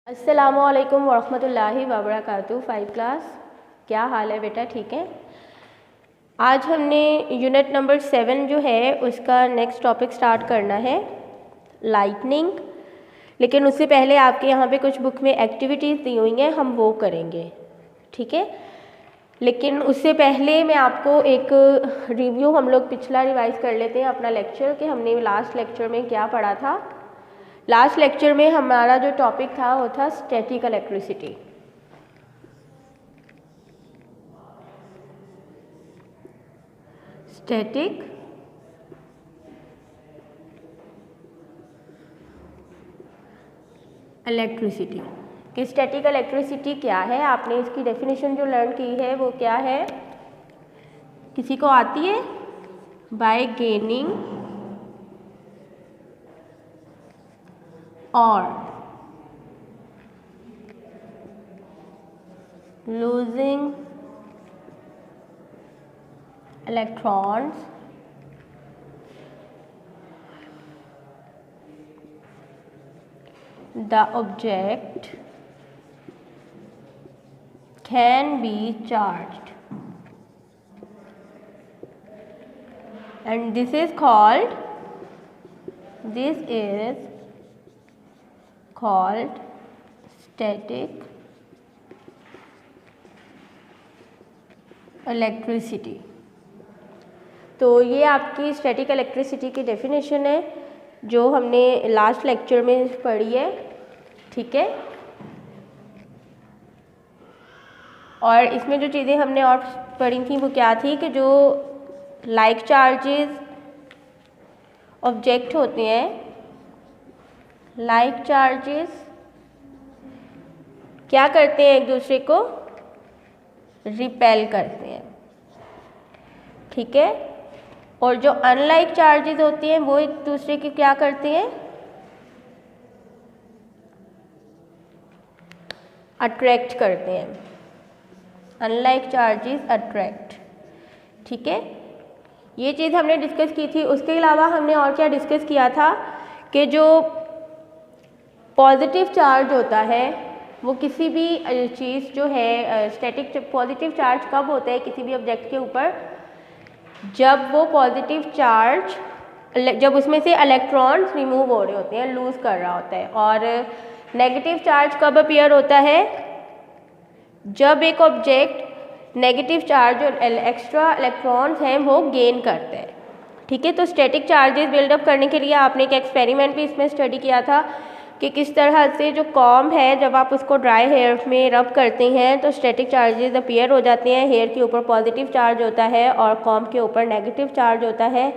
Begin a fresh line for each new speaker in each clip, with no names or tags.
अस्सलामुअलैकुम वरहमतुल्लाहि वबरकातुहू। 5 क्लास, क्या हाल है बेटा? ठीक है। आज हमने यूनिट नंबर 7 जो है उसका नेक्स्ट टॉपिक स्टार्ट करना है, लाइटनिंग। लेकिन उससे पहले आपके यहाँ पे कुछ बुक में एक्टिविटीज़ दी हुई हैं, हम वो करेंगे, ठीक है। लेकिन उससे पहले मैं आपको एक रिव्यू, हम लोग पिछला रिवाइज़ कर लेते हैं अपना लेक्चर कि हमने लास्ट लेक्चर में क्या पढ़ा था। लास्ट लेक्चर में हमारा जो टॉपिक था वो था स्टैटिक इलेक्ट्रिसिटी। स्टैटिक इलेक्ट्रिसिटी कि स्टैटिक इलेक्ट्रिसिटी क्या है। आपने इसकी डेफिनेशन जो लर्न की है वो क्या है, किसी को आती है? बाय गेनिंग और losing electrons the object can be charged, and this is called static electricity. तो ये आपकी स्टैटिक इलेक्ट्रिसिटी की डेफिनेशन है जो हमने लास्ट लेक्चर में पढ़ी है, ठीक है। और इसमें जो चीज़ें हमने और पढ़ी थी वो क्या थी कि जो लाइक चार्जेस ऑब्जेक्ट होते हैं, लाइक चार्जेस क्या करते हैं? एक दूसरे को रिपेल करते हैं, ठीक है। और जो अनलाइक चार्जेस होती हैं वो एक दूसरे के क्या करते हैं? अट्रैक्ट करते हैं। अनलाइक चार्जेस अट्रैक्ट, ठीक है। ये चीज़ हमने डिस्कस की थी। उसके अलावा हमने और क्या डिस्कस किया था कि जो पॉजिटिव चार्ज होता है वो किसी भी चीज़ जो है, स्टैटिक पॉजिटिव चार्ज कब होता है किसी भी ऑब्जेक्ट के ऊपर? जब वो पॉजिटिव चार्ज, जब उसमें से इलेक्ट्रॉन्स रिमूव हो रहे होते हैं, लूज़ कर रहा होता है। और नेगेटिव चार्ज कब अपीयर होता है? जब एक ऑब्जेक्ट नेगेटिव चार्ज और एक्स्ट्रा इलेक्ट्रॉन्स हैं वो गेन करते हैं, ठीक है। तो स्टैटिक चार्जेस बिल्डअप करने के लिए आपने एक एक्सपेरिमेंट भी इसमें स्टडी किया था कि किस तरह से जो कॉम्ब है जब आप उसको ड्राई हेयर में रब करते हैं तो स्टैटिक चार्जेस अपीयर हो जाते हैं। हेयर के ऊपर पॉजिटिव चार्ज होता है और कॉम्ब के ऊपर नेगेटिव चार्ज होता है।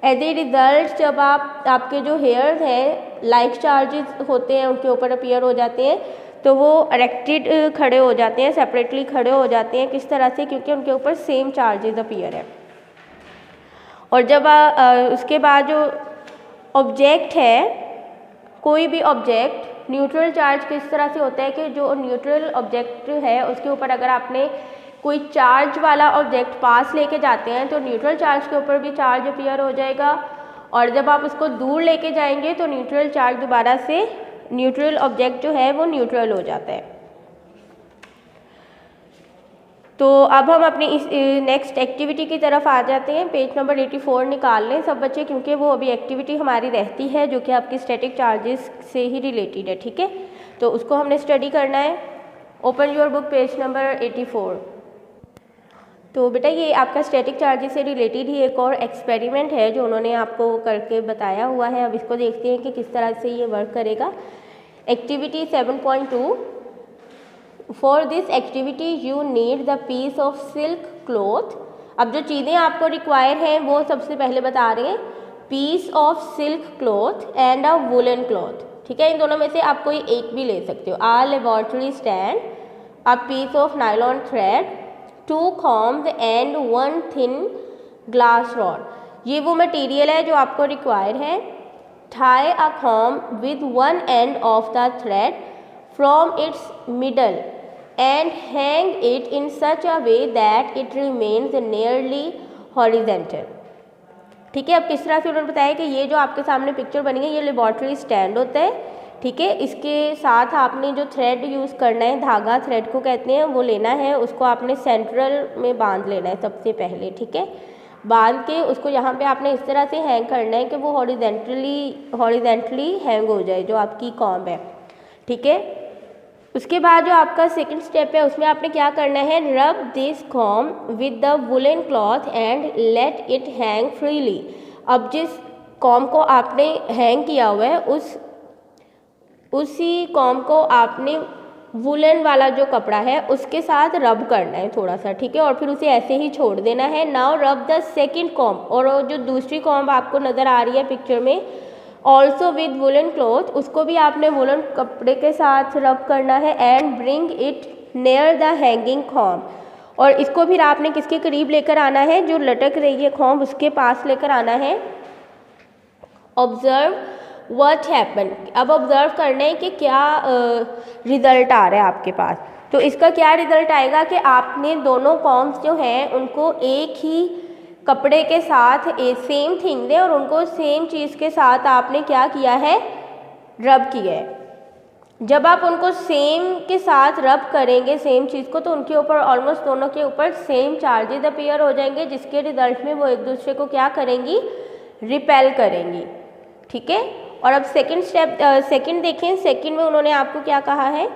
एज ए रिज़ल्ट जब आपके जो हेयर्स हैं लाइक चार्जेस होते हैं उनके ऊपर अपीयर हो जाते हैं तो वो इरेक्टेड खड़े हो जाते हैं, सेपरेटली खड़े हो जाते हैं। किस तरह से? क्योंकि उनके ऊपर सेम चार्जेस अपीयर है। और जब उसके बाद जो ऑब्जेक्ट है, कोई भी ऑब्जेक्ट, न्यूट्रल चार्ज किस तरह से होता है कि जो न्यूट्रल ऑब्जेक्ट है उसके ऊपर अगर आपने कोई चार्ज वाला ऑब्जेक्ट पास लेके जाते हैं तो न्यूट्रल चार्ज के ऊपर भी चार्ज अपीयर हो जाएगा। और जब आप उसको दूर लेके जाएंगे तो न्यूट्रल चार्ज दोबारा से, न्यूट्रल ऑब्जेक्ट जो है वो न्यूट्रल हो जाता है। तो अब हम अपनी इस नेक्स्ट एक्टिविटी की तरफ आ जाते हैं। पेज नंबर 84 निकाल लें सब बच्चे, क्योंकि वो अभी एक्टिविटी हमारी रहती है जो कि आपकी स्टैटिक चार्जेस से ही रिलेटेड है, ठीक है। तो उसको हमने स्टडी करना है। Open your book, page number 84। तो बेटा ये आपका स्टैटिक चार्जेस से रिलेटेड ही एक और एक्सपेरिमेंट है जो उन्होंने आपको करके बताया हुआ है। अब इसको देखते हैं कि किस तरह से ये वर्क करेगा। Activity 7.2। For this activity you need the piece of silk cloth. अब जो चीज़ें आपको रिक्वायर हैं वो सबसे पहले बता रहे हैं, piece of silk cloth and a woollen cloth, ठीक है। इन दोनों में से आप कोई एक भी ले सकते हो। A laboratory stand, a piece of nylon thread, 2 combs and 1 thin glass rod. ये वो मटेरियल है जो आपको रिक्वायर है। Tie a comb with 1 end of the thread from its middle and hang it in such a way that it remains nearly horizontal, ठीक है। अब किस तरह से उन्होंने बताया कि ये जो आपके सामने पिक्चर बनी है ये लेबोरेटरी स्टैंड होता है, ठीक है। इसके साथ आपने जो थ्रेड यूज़ करना है, धागा थ्रेड को कहते हैं, वो लेना है, उसको आपने सेंट्रल में बांध लेना है सबसे पहले, ठीक है। बांध के उसको यहाँ पे आपने इस तरह से हैंग करना है कि वो हॉरिजेंटली हैंग हो जाए, जो आपकी कॉम्ब है, ठीक है। उसके बाद जो आपका सेकंड स्टेप है उसमें आपने क्या करना है, rub this comb with the woollen cloth and let it hang freely. अब जिस कॉम्ब को आपने हैंग किया हुआ है उसी कॉम्ब को आपने वुलन वाला जो कपड़ा है उसके साथ रब करना है थोड़ा सा, ठीक है, और फिर उसे ऐसे ही छोड़ देना है। नाउ रब द सेकंड कॉम्ब, और जो दूसरी कॉम्ब आपको नज़र आ रही है पिक्चर में, ऑल्सो विद वुलन क्लॉथ, उसको भी आपने वुलन कपड़े के साथ रब करना है। And bring it near the hanging comb, और इसको फिर आपने किसके करीब लेकर आना है, जो लटक रही है कॉम्ब उसके पास लेकर आना है। ऑब्जर्व व्हाट हैपन, अब ऑब्जर्व करना है कि क्या रिज़ल्ट आ रहा है आपके पास। तो इसका क्या रिज़ल्ट आएगा कि आपने दोनों कॉम्ब्स जो हैं उनको एक ही कपड़े के साथ सेम थिंग दे और उनको सेम चीज़ के साथ आपने क्या किया है, रब किया है। जब आप उनको सेम के साथ रब करेंगे सेम चीज़ को, तो उनके ऊपर ऑलमोस्ट दोनों के ऊपर सेम चार्जेस अपीयर हो जाएंगे, जिसके रिजल्ट में वो एक दूसरे को क्या करेंगी, रिपेल करेंगी, ठीक है। और अब सेकंड देखें, सेकंड में उन्होंने आपको क्या कहा है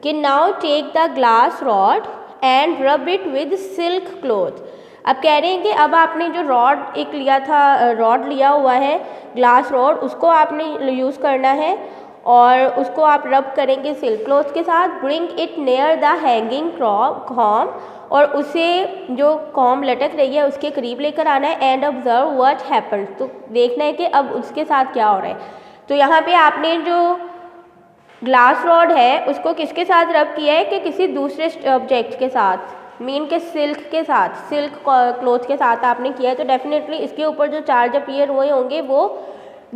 कि now take the glass rod and rub it with silk cloth. अब कह रहे हैं कि अब आपने जो रॉड एक लिया था, रॉड लिया हुआ है ग्लास रॉड, उसको आपने यूज़ करना है और उसको आप रब करेंगे सिल्क क्लॉथ के साथ। Bring it near the hanging comb, और उसे जो कॉम्ब लटक रही है उसके करीब लेकर आना है। एंड ऑब्जर्व व्हाट हैपन्स, तो देखना है कि अब उसके साथ क्या हो रहा है। तो यहाँ पे आपने जो ग्लास रॉड है उसको किसके साथ रब किया है कि किसी दूसरे ऑब्जेक्ट के साथ, मीन के सिल्क के साथ, सिल्क क्लॉथ के साथ आपने किया है। तो डेफिनेटली इसके ऊपर जो चार्ज अपीयर हुए होंगे वो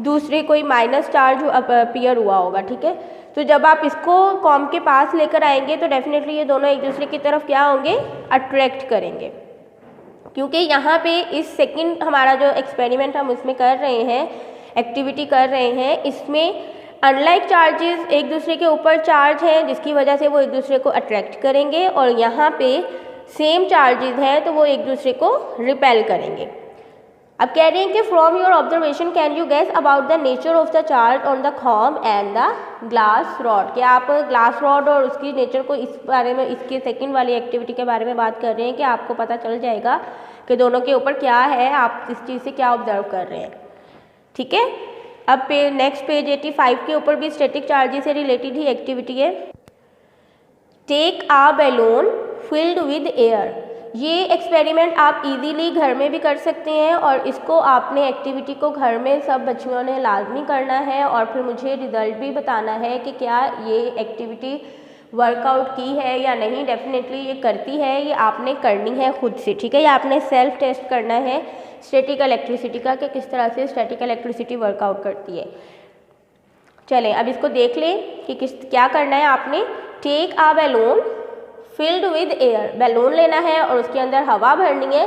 दूसरे कोई माइनस चार्ज अपीयर हुआ होगा, ठीक है। तो जब आप इसको कॉम्ब के पास लेकर आएंगे तो डेफिनेटली ये दोनों एक दूसरे की तरफ क्या होंगे, अट्रैक्ट करेंगे, क्योंकि यहाँ पे इस सेकंड हमारा जो एक्सपेरिमेंट हम उसमें कर रहे हैं, एक्टिविटी कर रहे हैं, इसमें अनलाइक चार्जेस एक दूसरे के ऊपर चार्ज हैं जिसकी वजह से वो एक दूसरे को अट्रैक्ट करेंगे, और यहाँ पे सेम चार्जेस हैं तो वो एक दूसरे को रिपेल करेंगे। अब कह रहे हैं कि from your observation can you guess about the nature of the charge on the comb and the glass rod, कि आप ग्लास रॉड और उसकी नेचर को इस बारे में, इसके सेकंड वाली एक्टिविटी के बारे में बात कर रहे हैं कि आपको पता चल जाएगा कि दोनों के ऊपर क्या है, आप इस चीज़ से क्या ऑब्जर्व कर रहे हैं, ठीक है। अब नेक्स्ट पेज 85 के ऊपर भी स्टैटिक चार्जेस से रिलेटेड ही एक्टिविटी है। Take a balloon filled with air, ये एक्सपेरिमेंट आप इजीली घर में भी कर सकते हैं और इसको आपने एक्टिविटी को घर में सब बच्चियों ने लाजमी करना है और फिर मुझे रिज़ल्ट भी बताना है कि क्या ये एक्टिविटी वर्कआउट की है या नहीं। डेफिनेटली ये करती है, ये आपने करनी है खुद से, ठीक है। ये आपने सेल्फ टेस्ट करना है स्टैटिक इलेक्ट्रिसिटी का कि किस तरह से स्टैटिक इलेक्ट्रिसिटी वर्कआउट करती है। चलें अब इसको देख लें कि क्या करना है आपने। Take a balloon filled with air, balloon लेना है और उसके अंदर हवा भरनी है।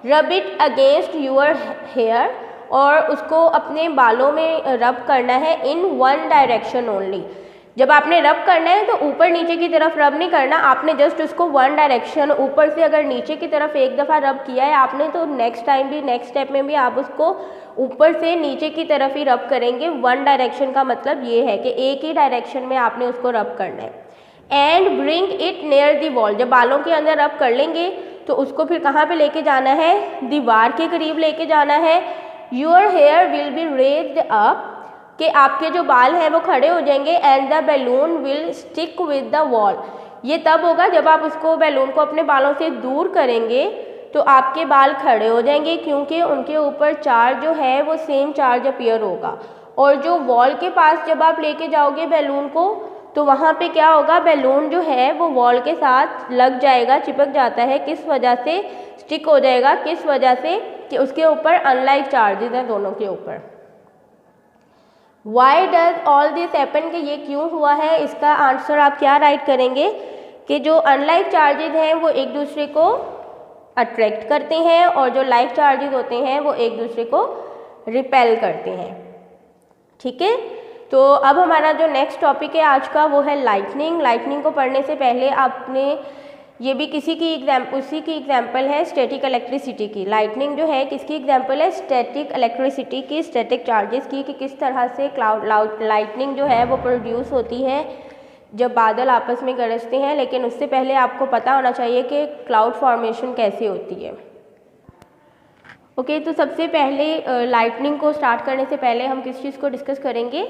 Rub it against your hair, और उसको अपने बालों में रब करना है इन वन डायरेक्शन ओनली। जब आपने रब करना है तो ऊपर नीचे की तरफ रब नहीं करना, आपने जस्ट उसको वन डायरेक्शन, ऊपर से अगर नीचे की तरफ एक दफ़ा रब किया है आपने तो नेक्स्ट टाइम भी, नेक्स्ट स्टेप में भी आप उसको ऊपर से नीचे की तरफ ही रब करेंगे। वन डायरेक्शन का मतलब ये है कि एक ही डायरेक्शन में आपने उसको रब करना है। And bring it near the wall, जब बालों के अंदर रब कर लेंगे तो उसको फिर कहाँ पे लेके जाना है, दीवार के करीब लेके जाना है। Your hair will be raised up, कि आपके जो बाल हैं वो खड़े हो जाएंगे। And the balloon will stick with the wall, ये तब होगा जब आप उसको बैलून को अपने बालों से दूर करेंगे तो आपके बाल खड़े हो जाएंगे, क्योंकि उनके ऊपर चार्ज जो है वो सेम चार्ज अपीयर होगा। और जो वॉल के पास जब आप लेके जाओगे बैलून को तो वहाँ पे क्या होगा, बैलून जो है वो वॉल के साथ लग जाएगा, चिपक जाता है। किस वजह से स्टिक हो जाएगा, किस वजह से कि उसके ऊपर अनलाइक चार्जेस हैं दोनों के ऊपर। Why does all this happen, कि ये क्यों हुआ है, इसका आंसर आप क्या राइट करेंगे कि जो अनलाइक चार्जेस हैं वो एक दूसरे को अट्रैक्ट करते हैं और जो लाइक चार्जेस होते हैं वो एक दूसरे को रिपेल करते हैं, ठीक है। तो अब हमारा जो नेक्स्ट टॉपिक है आज का वो है लाइटनिंग। लाइटनिंग को पढ़ने से पहले आपने ये भी उसी की एग्जाम्पल है स्टैटिक इलेक्ट्रिसिटी की। लाइटनिंग जो है किसकी एग्जाम्पल है? स्टैटिक इलेक्ट्रिसिटी की, स्टैटिक चार्जेस की, कि किस तरह से लाइटनिंग जो है वो प्रोड्यूस होती है जब बादल आपस में गरजते हैं। लेकिन उससे पहले आपको पता होना चाहिए कि क्लाउड फॉर्मेशन कैसे होती है। ओके, तो सबसे पहले लाइटनिंग को स्टार्ट करने से पहले हम किस चीज़ को डिस्कस करेंगे?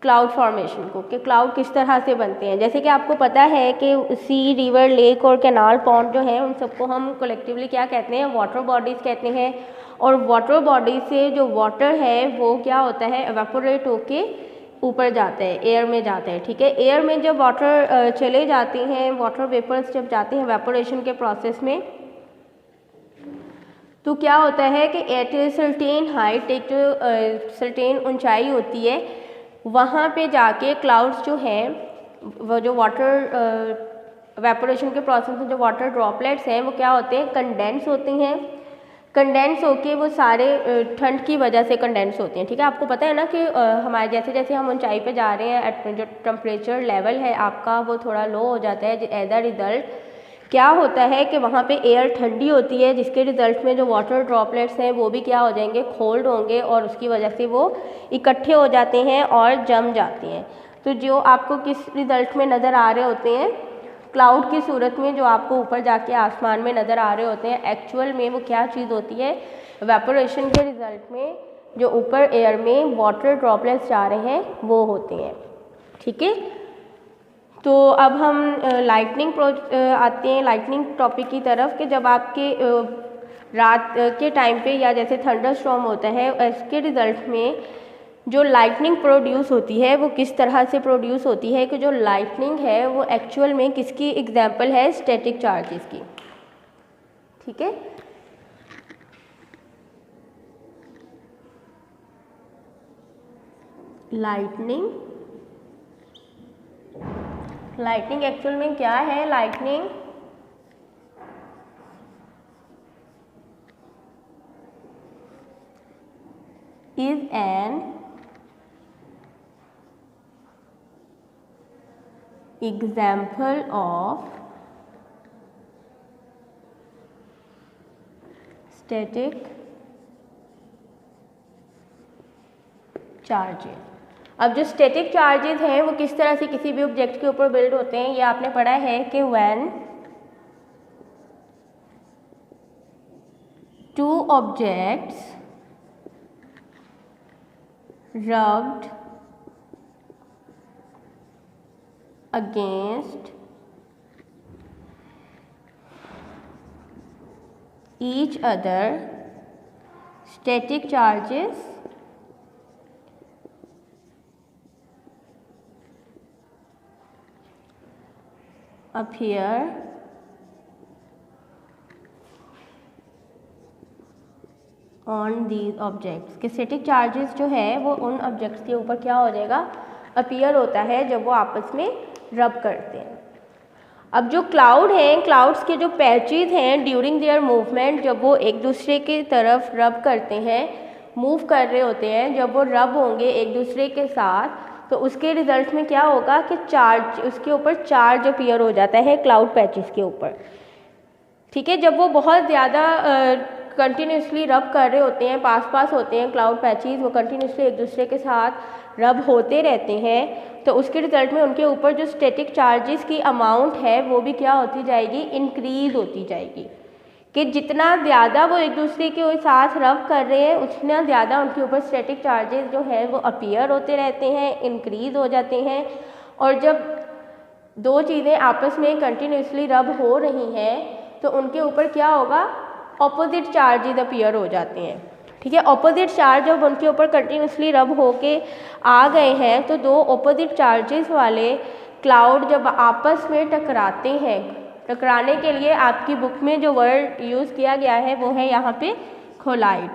क्लाउड फॉर्मेशन को, कि क्लाउड किस तरह से बनते हैं। जैसे कि आपको पता है कि सी, रिवर, लेक और कैनाल, पॉन्ड जो है उन सबको हम कलेक्टिवली क्या कहते हैं? वाटर बॉडीज़ कहते हैं। और वाटर बॉडी से जो वाटर है वो क्या होता है? एवेपोरेट होके ऊपर जाता है, एयर में जाता है। ठीक है, एयर में जब वाटर चले जाते हैं, वाटर वेपर्स जब जाते हैं एवेपोरेशन के प्रोसेस में, तो क्या होता है कि एट ए सर्टेन हाइट, एक जो सर्टेन ऊंचाई होती है, वहाँ पे जाके क्लाउड्स जो हैं वो जो वाटर एवेपोरेशन के प्रोसेस में जो वाटर ड्रॉपलेट्स हैं वो क्या होते हैं? कंडेंस होते हैं। कंडेंस होके वो सारे ठंड की वजह से कंडेंस होते हैं। ठीक है, आपको पता है ना कि हमारे जैसे जैसे हम ऊंचाई पे जा रहे हैं, जो टेम्परेचर लेवल है आपका वो थोड़ा लो हो जाता है। एज अ रिज़ल्ट क्या होता है कि वहाँ पे एयर ठंडी होती है, जिसके रिज़ल्ट में जो वाटर ड्रॉपलेट्स हैं वो भी क्या हो जाएंगे? कोल्ड होंगे, और उसकी वजह से वो इकट्ठे हो जाते हैं और जम जाते हैं। तो जो आपको किस रिज़ल्ट में नज़र आ रहे होते हैं? क्लाउड की सूरत में, जो आपको ऊपर जाके आसमान में नज़र आ रहे होते हैं, एक्चुअल में वो क्या चीज़ होती है? एवेपोरेशन के रिज़ल्ट में जो ऊपर एयर में वाटर ड्रॉपलेट्स जा रहे हैं वो होते हैं। ठीक है, तो अब हम लाइटनिंग आते हैं लाइटनिंग टॉपिक की तरफ, कि जब आपके रात के टाइम पे या जैसे थंडर स्टॉर्म होता है, इसके रिज़ल्ट में जो लाइटनिंग प्रोड्यूस होती है वो किस तरह से प्रोड्यूस होती है? कि जो लाइटनिंग है वो एक्चुअल में किसकी एग्जाम्पल है? स्टैटिक चार्जेस की। ठीक है, लाइटनिंग एक्चुअल में क्या है? Lightning is an example of static charges. अब जो स्टैटिक चार्जेस हैं वो किस तरह से किसी भी ऑब्जेक्ट के ऊपर बिल्ड होते हैं, ये आपने पढ़ा है कि when two objects rubbed against each other, static charges appear on these objects. के स्टैटिक चार्जेस जो है वो उन ऑब्जेक्ट्स के ऊपर क्या हो जाएगा? अपीयर होता है जब वो आपस में रब करते हैं। अब जो क्लाउड हैं, क्लाउड्स के जो पैचेस हैं ड्यूरिंग देयर मूवमेंट, जब वो एक दूसरे की तरफ रब करते हैं, मूव कर रहे होते हैं, जब वो रब होंगे एक दूसरे के साथ, तो उसके रिजल्ट में क्या होगा कि चार्ज, उसके ऊपर चार्ज अपीयर हो जाता है क्लाउड पैचेस के ऊपर। ठीक है, जब वो बहुत ज़्यादा कंटिन्यूसली रब कर रहे होते हैं, पास होते हैं क्लाउड पैचेस, वो कंटिन्यूसली एक दूसरे के साथ रब होते रहते हैं, तो उसके रिजल्ट में उनके ऊपर जो स्टैटिक चार्जेस की अमाउंट है वो भी क्या होती जाएगी? इंक्रीज़ होती जाएगी। कि जितना ज़्यादा वो एक दूसरे के साथ रब कर रहे हैं उतना ज़्यादा उनके ऊपर स्टैटिक चार्जेस जो है वो अपीयर होते रहते हैं, इंक्रीज़ हो जाते हैं। और जब दो चीज़ें आपस में कंटिन्यूसली रब हो रही हैं तो उनके ऊपर क्या होगा? ऑपोजिट चार्जेस अपीयर हो जाते हैं। ठीक है, ऑपोजिट चार्ज जब उनके ऊपर कंटिन्यूसली रब होके आ गए हैं तो दो ऑपोजिट चार्जेस वाले क्लाउड जब आपस में टकराते हैं, टकराने के लिए आपकी बुक में जो वर्ड यूज़ किया गया है वो है यहाँ पे कोलाइड।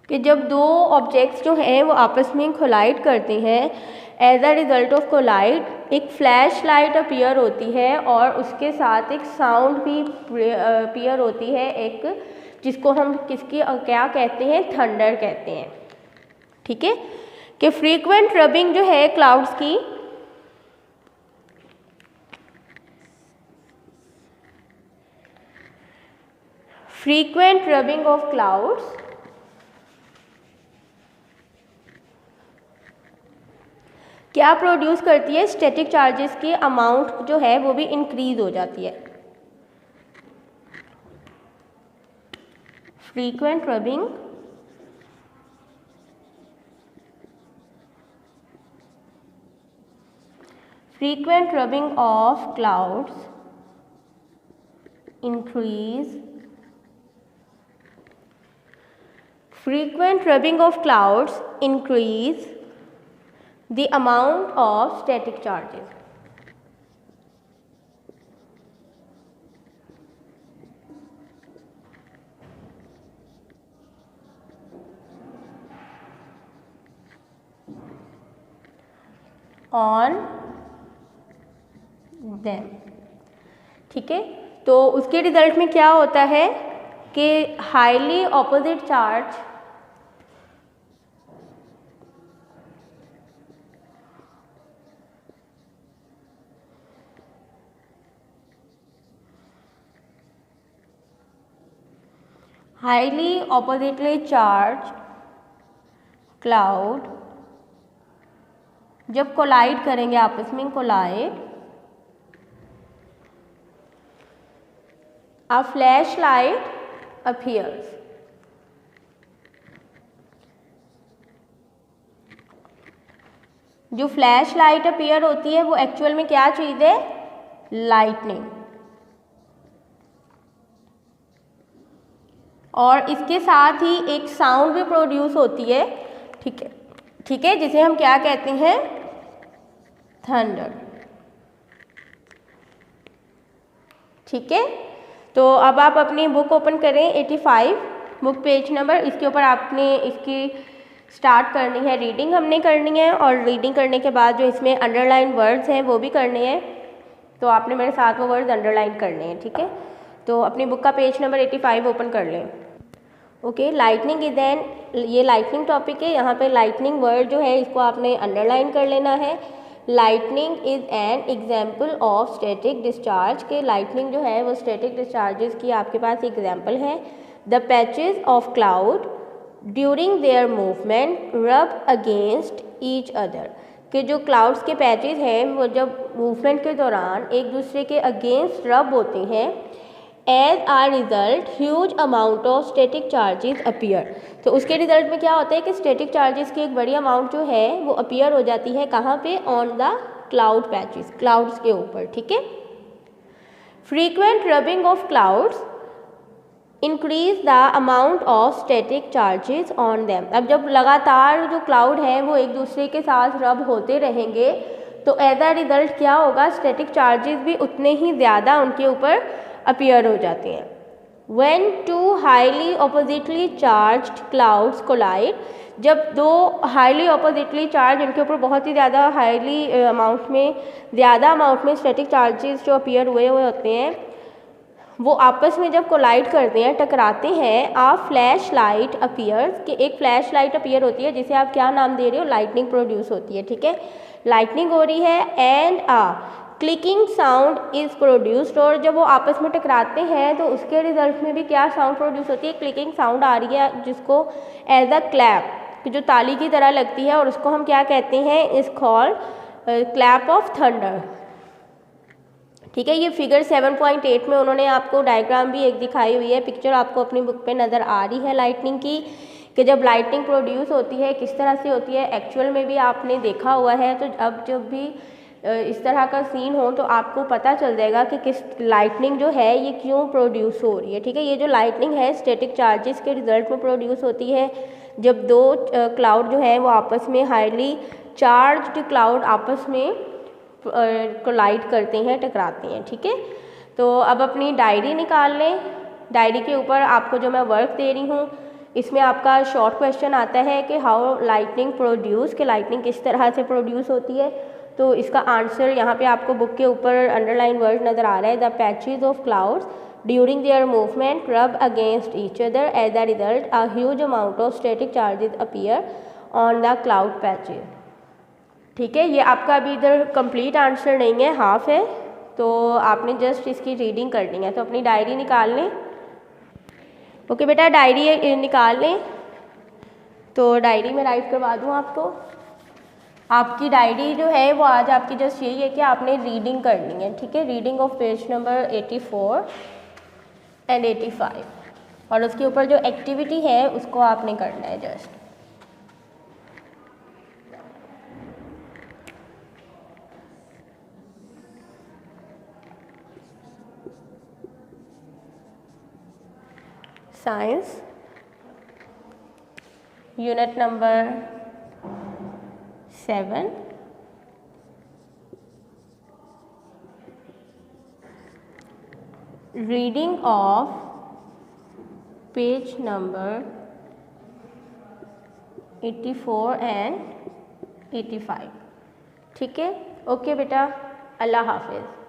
कि जब दो ऑब्जेक्ट्स जो हैं वो आपस में कोलाइड करते हैं, as a result of collide एक फ्लैश लाइट अपीयर होती है और उसके साथ एक साउंड भी अपीयर होती है, एक जिसको हम क्या कहते हैं? थंडर कहते हैं। ठीक है, कि फ्रीक्वेंट रबिंग जो है क्लाउड्स की फ्रीक्वेंट रबिंग ऑफ क्लाउड्स क्या प्रोड्यूस करती है, स्टैटिक चार्जेस की अमाउंट जो है वो भी इंक्रीज हो जाती है। Frequent rubbing of clouds increase frequent rubbing of clouds increase the amount of static charges. on them, ठीक है। तो उसके रिजल्ट में क्या होता है कि highly opposite charge highly oppositely charge cloud जब कोलाइड करेंगे आपस में, कोलाइड, a flashlight appears. जो फ्लैश लाइट अपीयर होती है वो एक्चुअल में क्या चीज़ है, लाइटनिंग। और इसके साथ ही एक साउंड भी प्रोड्यूस होती है, ठीक है, ठीक है, जिसे हम क्या कहते हैं, थंडर। ठीक है, तो अब आप अपनी बुक ओपन करें 85 बुक पेज नंबर, इसके ऊपर आपने इसकी स्टार्ट करनी है, रीडिंग हमने करनी है, और रीडिंग करने के बाद जो इसमें अंडरलाइन वर्ड्स हैं वो भी करने हैं, तो आपने मेरे साथ वो वर्ड्स अंडरलाइन करने हैं। ठीक है, तो अपनी बुक का पेज नंबर 85 ओपन कर लें। ओके, लाइटनिंग इज एन, ये लाइटनिंग टॉपिक है, यहाँ पे लाइटनिंग वर्ड जो है इसको आपने अंडरलाइन कर लेना है। Lightning is an example of static discharge, के लाइटनिंग जो है वो स्टैटिक डिस्चार्जेस की आपके पास एग्जाम्पल है। The patches of cloud during their movement rub against each other, कि जो क्लाउड्स के पैचेज हैं वो जब मूवमेंट के दौरान एक दूसरे के अगेंस्ट रब होते हैं, as a result huge amount of static charges appear, तो उसके रिजल्ट में क्या होता है कि स्टैटिक चार्जेस की एक बड़ी अमाउंट जो है वो अपीयर हो जाती है, कहाँ पे, on the cloud patches, clouds के ऊपर। ठीक है, frequent rubbing of clouds increase the amount of static charges on them, अब जब लगातार जो क्लाउड है वो एक दूसरे के साथ रब होते रहेंगे तो एज अ रिजल्ट क्या होगा, स्टैटिक चार्जेस भी उतने ही ज़्यादा उनके ऊपर अपीयर हो जाते हैं। When two highly oppositely charged clouds collide, जब दो हाईली ऑपोजिटली चार्ज, उनके ऊपर बहुत ही ज़्यादा हाईली अमाउंट में, ज़्यादा अमाउंट में स्टैटिक चार्जेस जो अपीयर हुए हुए होते हैं, वो आपस में जब कोलाइड करते हैं, टकराते हैं, आ फ्लैश लाइट अपीयर्स, कि एक फ्लैश लाइट अपीयर होती है जिसे आप क्या नाम दे रहे हो, लाइटनिंग प्रोड्यूस होती है। ठीक है, लाइटनिंग हो रही है, and a clicking sound is produced, और जब वो आपस में टकराते हैं तो उसके रिजल्ट में भी क्या साउंड प्रोड्यूस होती है, क्लिकिंग साउंड आ रही है, जिसको एज अ क्लैप, जो ताली की तरह लगती है, और उसको हम क्या कहते हैं, is called clap of thunder. ठीक है, ये फिगर 7.8 में उन्होंने आपको डायग्राम भी एक दिखाई हुई है, पिक्चर आपको अपनी बुक पे नज़र आ रही है लाइटनिंग की, कि जब लाइटनिंग प्रोड्यूस होती है किस तरह से होती है, एक्चुअल में भी आपने देखा हुआ है। तो अब जब भी इस तरह का सीन हो तो आपको पता चल जाएगा कि किस लाइटनिंग जो है ये क्यों प्रोड्यूस हो रही है। ठीक है, ये जो लाइटनिंग है स्टैटिक चार्जेस के रिजल्ट में प्रोड्यूस होती है, जब दो क्लाउड जो है वो आपस में, हाईली चार्ज्ड क्लाउड आपस में कोलाइड करते हैं, टकराते हैं। ठीक है, तो अब अपनी डायरी निकाल लें। डायरी के ऊपर आपको जो मैं वर्क दे रही हूँ, इसमें आपका शॉर्ट क्वेश्चन आता है कि हाउ लाइटनिंग प्रोड्यूस, कि लाइटनिंग किस तरह से प्रोड्यूस होती है। तो इसका आंसर यहाँ पे आपको बुक के ऊपर अंडरलाइन वर्ड नज़र आ रहा है, the patches of clouds during their movement rub against each other, as a result a huge amount of static charges appear on the cloud patches. ठीक है, ये आपका अभी इधर कंप्लीट आंसर नहीं है, हाफ है, तो आपने जस्ट इसकी रीडिंग करनी है। तो अपनी डायरी निकाल लें। ओके बेटा, डायरी निकाल लें। तो डायरी में राइट करवा दूँ आपको। आपकी डायरी जो है वो आज आपकी जस्ट यही है कि आपने रीडिंग करनी है। ठीक है, reading of page number 84 and 85, और उसके ऊपर जो एक्टिविटी है उसको आपने करना है just. Science unit number 7, reading of page number 84 and 85। ठीक है, ओके बेटा, अल्लाह हाफिज़।